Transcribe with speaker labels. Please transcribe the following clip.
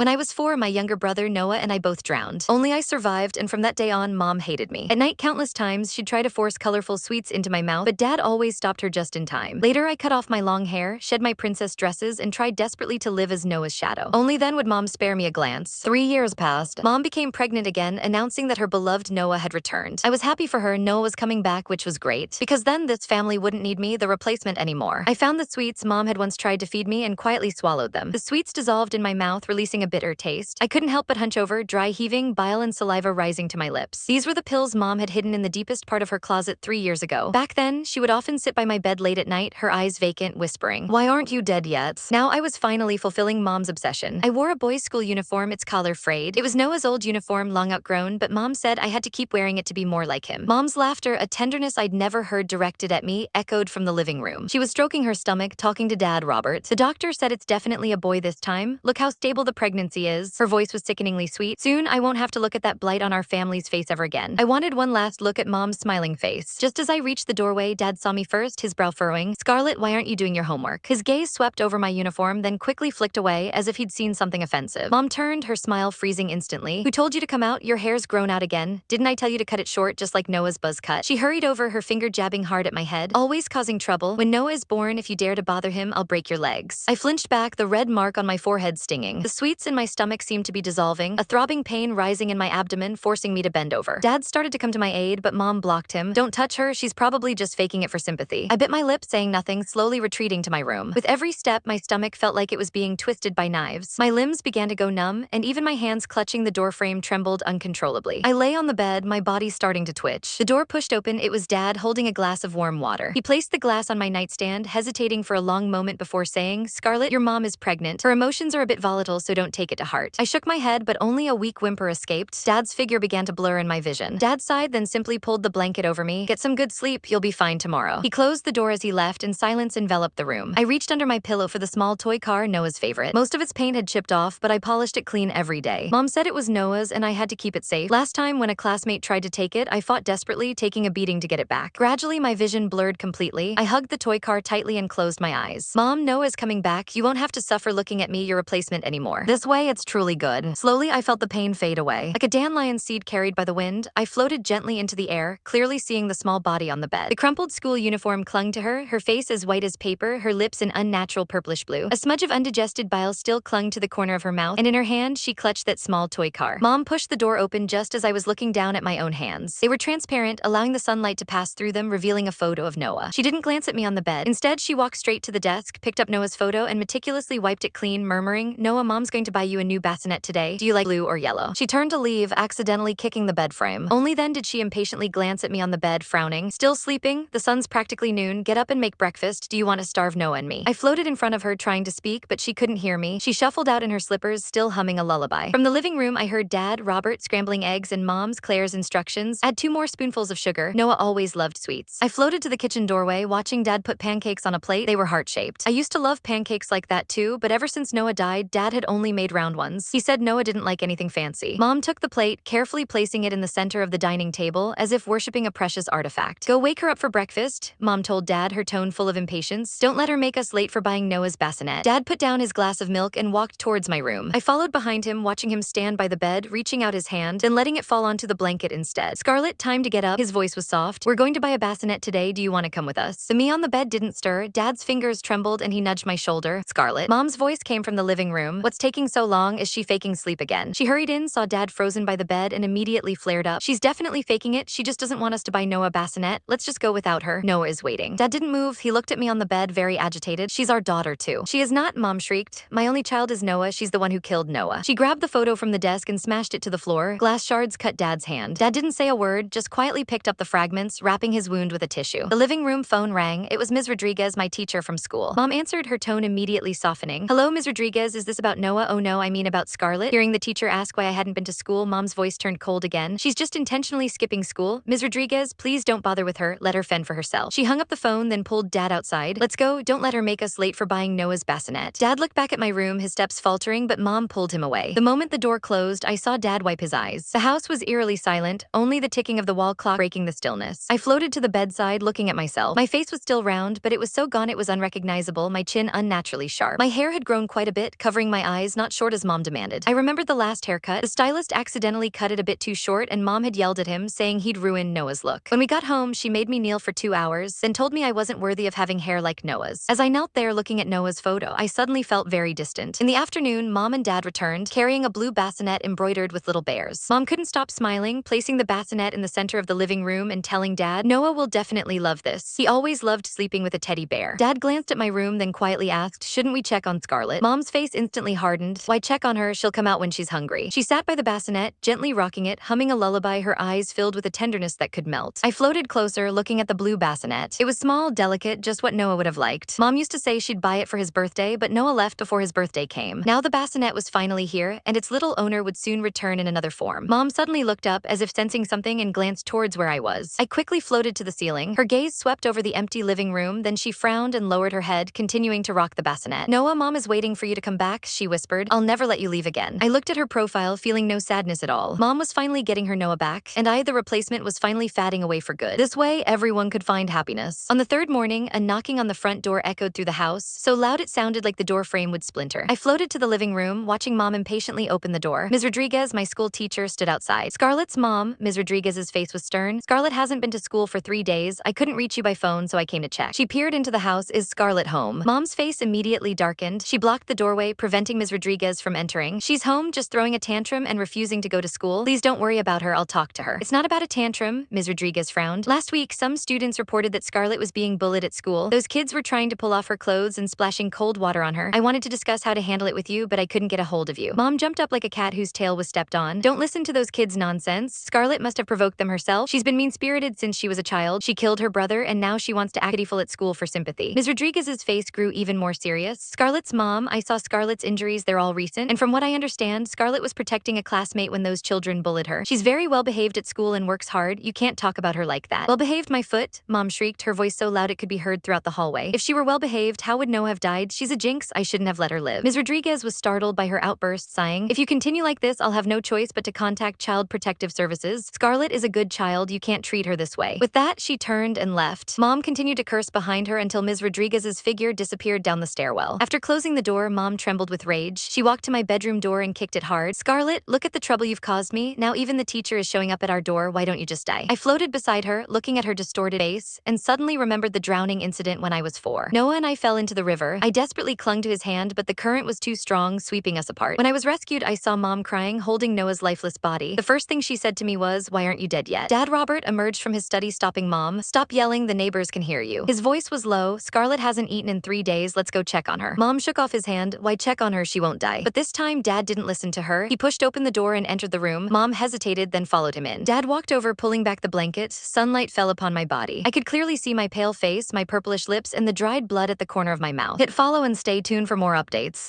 Speaker 1: When I was 4, my younger brother Noah and I both drowned. Only I survived, and from that day on, Mom hated me. At night, countless times, she'd try to force colorful sweets into my mouth, but Dad always stopped her just in time. Later, I cut off my long hair, shed my princess dresses, and tried desperately to live as Noah's shadow. Only then would Mom spare me a glance. 3 years passed. Mom became pregnant again, announcing that her beloved Noah had returned. I was happy for her. Noah was coming back, which was great, because then this family wouldn't need me, the replacement, anymore. I found the sweets Mom had once tried to feed me and quietly swallowed them. The sweets dissolved in my mouth, releasing a bitter taste. I couldn't help but hunch over, dry heaving, bile and saliva rising to my lips. These were the pills Mom had hidden in the deepest part of her closet 3 years ago. Back then, she would often sit by my bed late at night, her eyes vacant, whispering, "Why aren't you dead yet?" Now I was finally fulfilling Mom's obsession. I wore a boys' school uniform, its collar frayed. It was Noah's old uniform, long outgrown, but Mom said I had to keep wearing it to be more like him. Mom's laughter, a tenderness I'd never heard directed at me, echoed from the living room. She was stroking her stomach, talking to Dad, Robert. "The doctor said it's definitely a boy this time. Look how stable the pregnancy is." Her voice was sickeningly sweet. "Soon, I won't have to look at that blight on our family's face ever again." I wanted one last look at Mom's smiling face. Just as I reached the doorway, Dad saw me first, his brow furrowing. "Scarlett, why aren't you doing your homework?" His gaze swept over my uniform, then quickly flicked away as if he'd seen something offensive. Mom turned, her smile freezing instantly. "Who told you to come out? Your hair's grown out again. Didn't I tell you to cut it short, just like Noah's buzz cut?" She hurried over, her finger jabbing hard at my head. "Always causing trouble. When Noah is born, if you dare to bother him, I'll break your legs." I flinched back, the red mark on my forehead stinging. The sweets in my stomach seemed to be dissolving, a throbbing pain rising in my abdomen, forcing me to bend over. Dad started to come to my aid, but Mom blocked him. "Don't touch her, she's probably just faking it for sympathy." I bit my lip, saying nothing, slowly retreating to my room. With every step, my stomach felt like it was being twisted by knives. My limbs began to go numb, and even my hands clutching the doorframe trembled uncontrollably. I lay on the bed, my body starting to twitch. The door pushed open, it was Dad holding a glass of warm water. He placed the glass on my nightstand, hesitating for a long moment before saying, "Scarlett, your mom is pregnant. Her emotions are a bit volatile, so don't take it to heart." I shook my head, but only a weak whimper escaped. Dad's figure began to blur in my vision. Dad sighed, then simply pulled the blanket over me. "Get some good sleep, you'll be fine tomorrow." He closed the door as he left, and silence enveloped the room. I reached under my pillow for the small toy car, Noah's favorite. Most of its paint had chipped off, but I polished it clean every day. Mom said it was Noah's, and I had to keep it safe. Last time, when a classmate tried to take it, I fought desperately, taking a beating to get it back. Gradually, my vision blurred completely. I hugged the toy car tightly and closed my eyes. "Mom, Noah's coming back. You won't have to suffer looking at me, your replacement, anymore. This way, it's truly good." Slowly, I felt the pain fade away. Like a dandelion seed carried by the wind, I floated gently into the air, clearly seeing the small body on the bed. The crumpled school uniform clung to her face as white as paper, her lips an unnatural purplish blue. A smudge of undigested bile still clung to the corner of her mouth, and in her hand, she clutched that small toy car. Mom pushed the door open just as I was looking down at my own hands. They were transparent, allowing the sunlight to pass through them, revealing a photo of Noah. She didn't glance at me on the bed. Instead, she walked straight to the desk, picked up Noah's photo, and meticulously wiped it clean, murmuring, "Noah, Mom's going to buy you a new bassinet today. Do you like blue or yellow?" She turned to leave, accidentally kicking the bed frame. Only then did she impatiently glance at me on the bed, frowning. "Still sleeping? The sun's practically noon. Get up and make breakfast. Do you want to starve Noah and me?" I floated in front of her, trying to speak, but she couldn't hear me. She shuffled out in her slippers, still humming a lullaby. From the living room, I heard Dad, Robert scrambling eggs, and Mom's, Claire's instructions. "Add 2 more spoonfuls of sugar." Noah always loved sweets. I floated to the kitchen doorway, watching Dad put pancakes on a plate. They were heart-shaped. I used to love pancakes like that too, but ever since Noah died, Dad had only made round ones. He said Noah didn't like anything fancy. Mom took the plate, carefully placing it in the center of the dining table, as if worshipping a precious artifact. "Go wake her up for breakfast," Mom told Dad, her tone full of impatience. "Don't let her make us late for buying Noah's bassinet." Dad put down his glass of milk and walked towards my room. I followed behind him, watching him stand by the bed, reaching out his hand, then letting it fall onto the blanket instead. "Scarlett, time to get up." His voice was soft. "We're going to buy a bassinet today. Do you want to come with us?" The me on the bed didn't stir. Dad's fingers trembled, and he nudged my shoulder. "Scarlett." Mom's voice came from the living room. "What's taking so long? Is she faking sleep again?" She hurried in, saw Dad frozen by the bed, and immediately flared up. "She's definitely faking it. She just doesn't want us to buy Noah a bassinet. Let's just go without her. Noah is waiting." Dad didn't move. He looked at me on the bed, very agitated. "She's our daughter, too." "She is not," Mom shrieked. "My only child is Noah. She's the one who killed Noah." She grabbed the photo from the desk and smashed it to the floor. Glass shards cut Dad's hand. Dad didn't say a word, just quietly picked up the fragments, wrapping his wound with a tissue. The living room phone rang. It was Ms. Rodriguez, my teacher from school. Mom answered, her tone immediately softening. "Hello, Ms. Rodriguez, is this about Noah?" "Oh no, I mean about Scarlett." Hearing the teacher ask why I hadn't been to school, Mom's voice turned cold again. "She's just intentionally skipping school. Ms. Rodriguez, please don't bother with her. Let her fend for herself." She hung up the phone, then pulled Dad outside. "Let's go. Don't let her make us late for buying Noah's bassinet." Dad looked back at my room, his steps faltering, but Mom pulled him away. The moment the door closed, I saw Dad wipe his eyes. The house was eerily silent, only the ticking of the wall clock breaking the stillness. I floated to the bedside, looking at myself. My face was still round, but it was so gone it was unrecognizable, my chin unnaturally sharp. My hair had grown quite a bit, covering my eyes, not not short as Mom demanded. I remembered the last haircut. The stylist accidentally cut it a bit too short and Mom had yelled at him, saying he'd ruin Noah's look. When we got home, she made me kneel for 2 hours, then told me I wasn't worthy of having hair like Noah's. As I knelt there looking at Noah's photo, I suddenly felt very distant. In the afternoon, Mom and Dad returned, carrying a blue bassinet embroidered with little bears. Mom couldn't stop smiling, placing the bassinet in the center of the living room and telling Dad, "Noah will definitely love this. He always loved sleeping with a teddy bear." Dad glanced at my room, then quietly asked, "Shouldn't we check on Scarlett?" Mom's face instantly hardened. "Why check on her? She'll come out when she's hungry." She sat by the bassinet, gently rocking it, humming a lullaby, her eyes filled with a tenderness that could melt. I floated closer, looking at the blue bassinet. It was small, delicate, just what Noah would have liked. Mom used to say she'd buy it for his birthday, but Noah left before his birthday came. Now the bassinet was finally here, and its little owner would soon return in another form. Mom suddenly looked up, as if sensing something, and glanced towards where I was. I quickly floated to the ceiling. Her gaze swept over the empty living room, then she frowned and lowered her head, continuing to rock the bassinet. "Noah, Mom is waiting for you to come back," she whispered. "I'll never let you leave again." I looked at her profile, feeling no sadness at all. Mom was finally getting her Noah back, and I, the replacement, was finally fading away for good. This way, everyone could find happiness. On the third morning, a knocking on the front door echoed through the house, so loud it sounded like the door frame would splinter. I floated to the living room, watching Mom impatiently open the door. Ms. Rodriguez, my school teacher, stood outside. "Scarlett's mom." Ms. Rodriguez's face was stern. "Scarlett hasn't been to school for 3 days. I couldn't reach you by phone, so I came to check." She peered into the house. "Is Scarlett home?" Mom's face immediately darkened. She blocked the doorway, preventing Ms. Rodriguez from entering. "She's home, just throwing a tantrum and refusing to go to school. Please don't worry about her, I'll talk to her." "It's not about a tantrum," Ms. Rodriguez frowned. "Last week, some students reported that Scarlett was being bullied at school. Those kids were trying to pull off her clothes and splashing cold water on her. I wanted to discuss how to handle it with you, but I couldn't get a hold of you." Mom jumped up like a cat whose tail was stepped on. "Don't listen to those kids' nonsense. Scarlett must have provoked them herself. She's been mean-spirited since she was a child. She killed her brother, and now she wants to act pitiful at school for sympathy." Ms. Rodriguez's face grew even more serious. "Scarlett's mom, I saw Scarlett's injuries, they're all recent, and from what I understand, Scarlett was protecting a classmate when those children bullied her. She's very well behaved at school and works hard. You can't talk about her like that." "Well behaved, my foot?" Mom shrieked, her voice so loud it could be heard throughout the hallway. "If she were well behaved, how would Noah have died? She's a jinx. I shouldn't have let her live." Ms. Rodriguez was startled by her outburst, sighing, "If you continue like this, I'll have no choice but to contact Child Protective Services. Scarlett is a good child. You can't treat her this way." With that, she turned and left. Mom continued to curse behind her until Ms. Rodriguez's figure disappeared down the stairwell. After closing the door, Mom trembled with rage. She walked to my bedroom door and kicked it hard. "Scarlett, look at the trouble you've caused me. Now even the teacher is showing up at our door. Why don't you just die?" I floated beside her, looking at her distorted face, and suddenly remembered the drowning incident when I was 4. Noah and I fell into the river. I desperately clung to his hand, but the current was too strong, sweeping us apart. When I was rescued, I saw Mom crying, holding Noah's lifeless body. The first thing she said to me was, "Why aren't you dead yet?" Dad Robert emerged from his study, stopping Mom. "Stop yelling, the neighbors can hear you." His voice was low. "Scarlett hasn't eaten in 3 days. Let's go check on her." Mom shook off his hand. "Why check on her? She won't die." But this time, Dad didn't listen to her. He pushed open the door and entered the room. Mom hesitated, then followed him in. Dad walked over, pulling back the blanket. Sunlight fell upon my body. I could clearly see my pale face, my purplish lips, and the dried blood at the corner of my mouth. Hit follow and stay tuned for more updates.